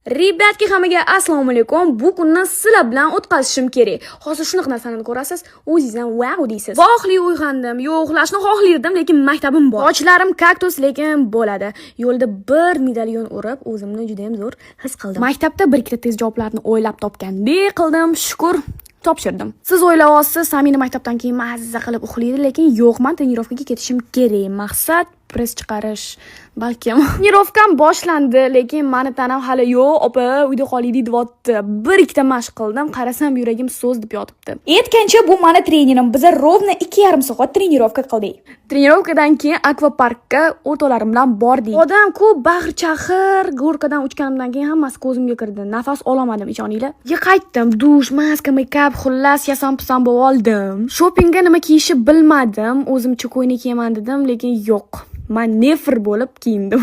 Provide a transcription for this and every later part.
Ribdatga hammaga assalomu alaykum. Bu kunni sizlar bilan o'tkazishim kerak. Hozir shunaqa narsani ko'rasiz, o'zingizdan wow deysiz. Vohli uyg'ondim. Yo'q, uxlashni xohlardim, lekin maktabim bor. Sochlarim kaktus, lekin bo'ladi. Yo'lda bir medalyon urib, o'zimni juda ham zo'r his qildim. Maktabda bir ikkita test javoblarini o'ylab topgandek qildim, shukr. Topshirdim. Siz o'ylayapsiz, Samina maktabdan keyin mazza qilib uxlaydi, lekin yo'q, men trenirovkaga ketishim kerak. Maqsad press chiqarish. Balkim trenirovkam boshlandi, lekin meni tanam hali yo'q, opa, uyda qolaylik deyapti. Bir ikkita mashq qildim, qarasam yuragim so'z deb yotibdi. Aytgancha bu meni trenerim. Biz rovna 2,5 soat trenirovka qildik. Trenirovkadan keyin akvaparkka o'rtoqlarim bilan bordik. Odam ko'p, bag'ir-chaqir, gorkadan uchganimdan keyin hammasi ko'zimga kirdi. Nafas olamadim, ishoninglar. Qaytdim, dush, maska, make-up, xullas yasam-pisam bo'lib oldim. Shoppingga nima kiyishni bilmadim. O'zimcha ko'ylak kiyaman dedim, lekin yo'q. Men nefr bo'lib kiyindim.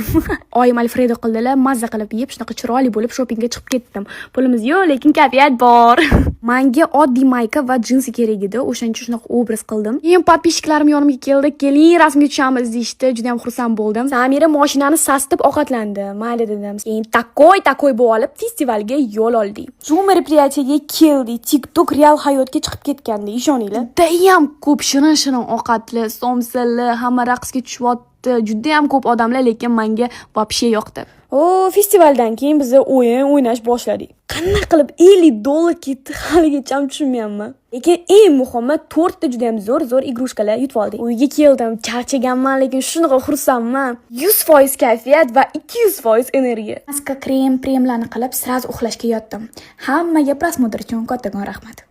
Oyim Alfredo qildilar, mazza qilib yeb, shunaqa chiroyli bo'lib shoppingga chiqib ketdim. Pulimiz yo'q, lekin kayfiyat bor. Menga oddiy mayka va jinsi kerak edi, o'shaning uchun shunaqa obraz qildim. Keyin podpishchiklarim yonimga keldi, keling rasmga tushamiz deyishdi, juda ham xursand bo'ldim. Samira mashinani sasitib ovqatlandi. Mayli dedim. Keyin takoy bo'lib olib festivalga yo'l oldik. Shu meropryatiyaga keldik. TikTok real hayotga chiqib ketgandi, ishoninglar. Judayam ko'p shirin ovqatli, somsali, hamma raqsga tushyapti. Juda ham ko'p odamlar, lekin menga vobshe yoqdi. Festivaldan keyin biz o'ynash boshladik. Qanday qilib $50 ketdi, haligacha tushunmayapman. Lekin eng muhimi 4 ta juda ham zo'r igrushkalar yutib oldik. Uyga keldim, charchaganman, lekin shunaqa xursandman. 100% kayfiyat va 200% energiya. Maska, kremlarni qilib, sraz uxlashga yotdim. Hammaga prosmotr uchun kattakon rahmat.